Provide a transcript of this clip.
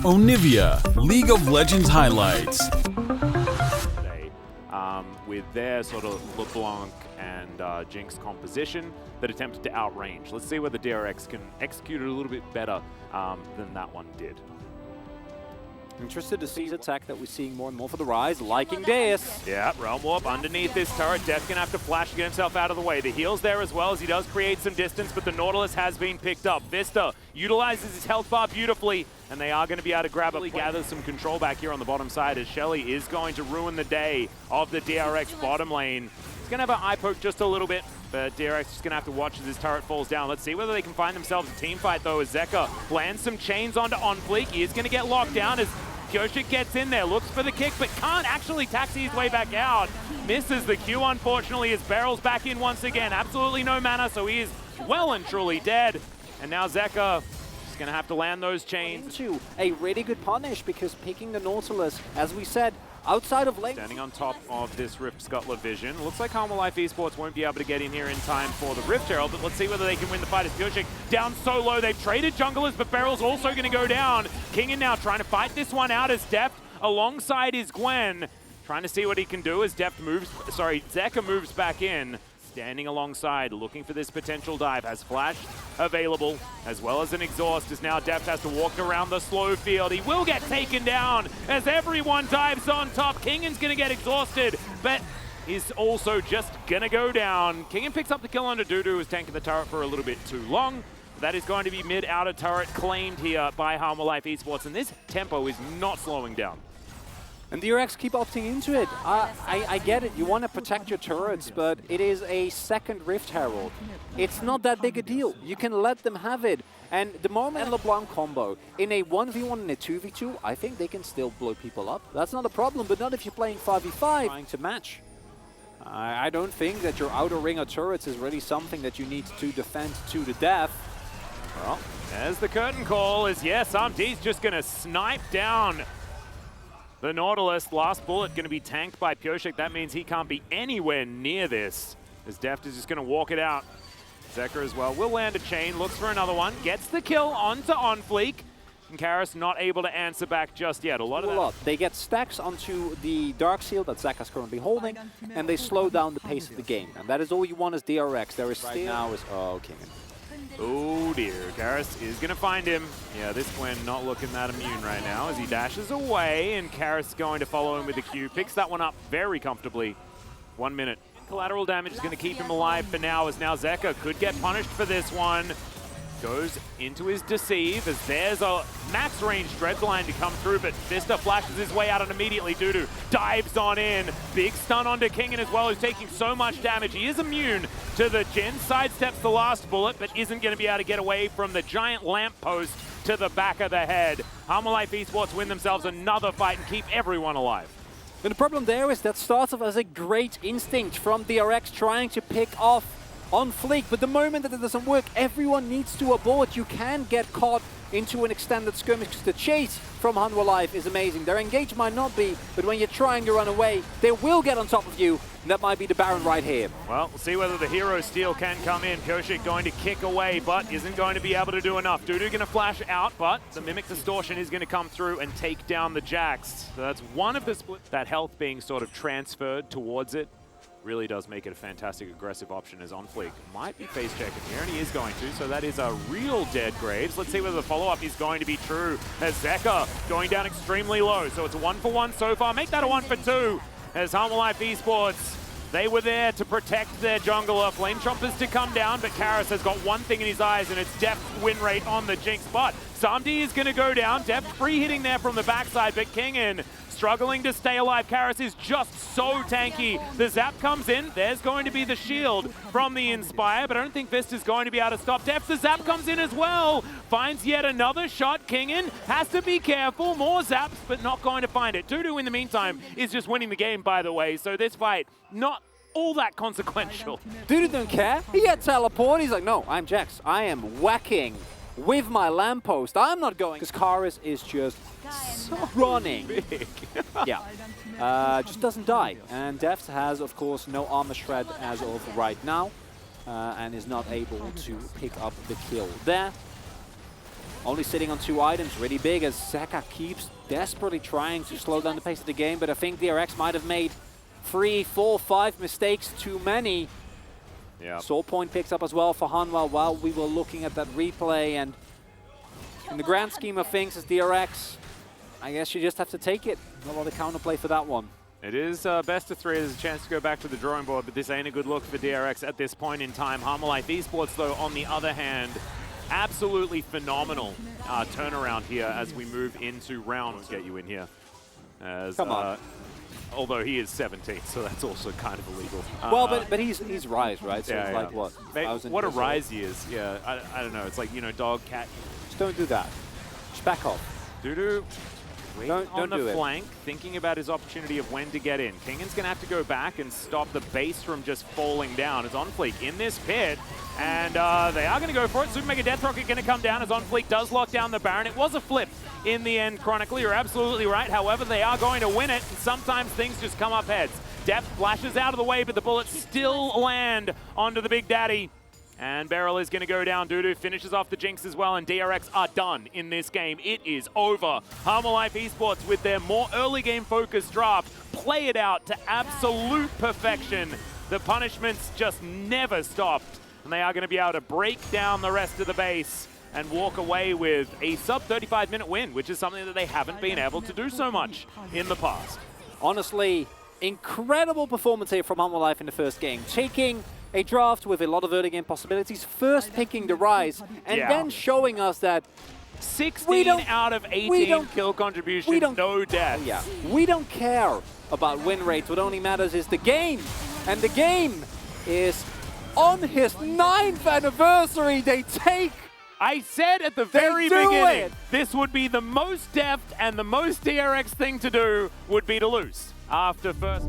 Onivia, League of Legends highlights. With their sort of LeBlanc and Jinx composition that attempted to outrange. Let's see whether DRX can execute it a little bit better than that one did. Interested to see the attack that we're seeing more and more for the Rise, liking this. Yeah, Realm Warp underneath this turret. Death gonna have to flash to get himself out of the way. The heal's there as well as he does create some distance, but the Nautilus has been picked up. Vista utilizes his health bar beautifully, and they are going to be able to grab it. Gather some control back here on the bottom side as HLE is going to ruin the day of the DRX bottom lane. He's going to have an eye poke just a little bit, but DRX is going to have to watch as his turret falls down. Let's see whether they can find themselves a team fight, though, as Zeka lands some chains onto OnFleek. He is going to get locked down as Kyoshik gets in there, looks for the kick, but can't actually taxi his way back out. Misses the Q, unfortunately, as Barrel's back in once again. Absolutely no mana, so he is well and truly dead. And now Zeka is going to have to land those chains. Into a really good punish, because picking the Nautilus, as we said, outside of lane. Standing on top of this Rift Scuttler vision. Looks like Hanwha Life Esports won't be able to get in here in time for the Rift Herald, but let's see whether they can win the fight as Kyoshik down so low. They've traded junglers, but Barrel's also going to go down. Kingen now trying to fight this one out as Deft alongside his Gwen. Trying to see what he can do as Zeka moves back in. Standing alongside, looking for this potential dive. Has flash available, as well as an exhaust, as now Deft has to walk around the slow field. He will get taken down as everyone dives on top. Kingen's going to get exhausted, but is also just going to go down. Kingen picks up the kill onto Dudu, who's tanking the turret for a little bit too long. That is going to be mid-outer turret claimed here by Hanwha Life Esports, and this tempo is not slowing down. And DRX keep opting into it. I get it, you want to protect your turrets, but it is a second Rift Herald. It's not that big a deal. You can let them have it. And the moment LeBlanc combo in a 1v1 and a 2v2, I think they can still blow people up. That's not a problem, but not if you're playing 5v5. Trying to match. I don't think that your outer ring of turrets is really something that you need to defend to the death. Well, as the curtain call is, yes, D's just going to snipe down the Nautilus. Last bullet going to be tanked by Kyoshik. That means he can't be anywhere near this, as Deft is just going to walk it out. Zeka as well will land a chain, looks for another one, gets the kill onto OnFleek, and Karis not able to answer back just yet. They get stacks onto the Dark Seal that Zeka's currently holding, and they slow down the pace of the game. And that is all you want as DRX. There is right now is Kingen. Oh dear, Karis is going to find him. Yeah, this Gwen not looking that immune right now as he dashes away, and Karis going to follow him with the Q. Picks that one up very comfortably. 1 minute. Collateral damage is going to keep him alive for now, as now Zeka could get punished for this one. Goes into his deceive as there's a max range Dreadline to come through, but Vista flashes his way out and immediately Dudu dives on in. Big stun onto Kingen as well, who's taking so much damage. He is immune to the Jhin, sidesteps the last bullet, but isn't going to be able to get away from the giant lamppost to the back of the head. Hanwha Life Esports win themselves another fight and keep everyone alive. And the problem there is that starts off as a great instinct from DRX trying to pick off OnFleek, but the moment that it doesn't work, everyone needs to abort. You can get caught into an extended skirmish because the chase from Hanwha Life is amazing. Their engage might not be, but when you're trying to run away, they will get on top of you, and that might be the Baron right here. Well, we'll see whether the hero steal can come in. Kyoshik going to kick away, but isn't going to be able to do enough. Dudu going to flash out, but the Mimic Distortion is going to come through and take down the Jax. So that's one of the splits. That health being sort of transferred towards it really does make it a fantastic aggressive option, as OnFleek might be face checking here, and he is going to, so that is a real dead Graves. Let's see whether the follow-up is going to be true, as Zeka going down extremely low, so it's a 1-for-1 so far. Make that a 1-for-2, as Hanwha Life Esports, they were there to protect their jungler. Flame Chompers to come down, but Karis has got one thing in his eyes, and it's Deft win rate on the Jinx. But Samdi is going to go down. Deft free hitting there from the backside, but Kingen struggling to stay alive. Karis is just so tanky. The zap comes in. There's going to be the shield from the Inspire, but I don't think Vista's going to be able to stop Deft. The zap comes in as well. Finds yet another shot. Kingen has to be careful. More zaps, but not going to find it. Dudu, in the meantime, is just winning the game, by the way. So this fight, not all that consequential. Dudu don't care. He had teleport. He's like, no, I'm Jax. I am whacking with my lamppost. I'm not going. Because Karis is just so running. Big. Yeah. Just doesn't die. And Deft has, of course, no armor shred as of right now. And is not able to pick up the kill there. only sitting on 2 items, really big, as Zeka keeps desperately trying to slow down the pace of the game, but I think DRX might have made 3, 4, 5 mistakes too many. Yeah. Soul point picks up as well for Hanwha while we were looking at that replay, and in the grand scheme of things as DRX, I guess you just have to take it. Not a lot of counterplay for that one. It is best of 3. There's a chance to go back to the drawing board, but this ain't a good look for DRX at this point in time. Hanwha Esports, though, on the other hand, absolutely phenomenal turnaround here as we move into rounds. Get you in here. As, Come on. Although he is 17, so that's also kind of illegal. Well, but he's Rise, right? So yeah, it's like, what? What a Rise he is. Yeah, I don't know. It's like, you know, dog, cat. Just don't do that. Just back off. Dudu. Don't on the do it. flank, thinking about his opportunity of when to get in. Kingan's going to have to go back and stop the base from just falling down. It's OnFleek in this pit, and they are going to go for it. Super Mega Death Rocket going to come down as OnFleek does lock down the Baron. It was a flip in the end, Chronically. You're absolutely right. However, they are going to win it, and sometimes things just come up heads. Depth flashes out of the way, but the bullets still land onto the Big Daddy. And Beryl is going to go down. Dudu finishes off the Jinx as well, and DRX are done in this game. It is over. Hanwha Esports, with their more early game focused draft, play it out to absolute perfection. The punishments just never stopped, and they are going to be able to break down the rest of the base and walk away with a sub 35-minute win, which is something that they haven't been able to do so much in the past. Honestly, incredible performance here from Hanwha in the first game. Taking a draft with a lot of early game possibilities, first picking the Rise, and then showing us that 16 out of 18 kill contributions, no deaths. Yeah, we don't care about win rates. What only matters is the game. And the game is on his 9th anniversary. They take... I said at the very beginning, this would be the most deft and the most DRX thing to do would be to lose after first...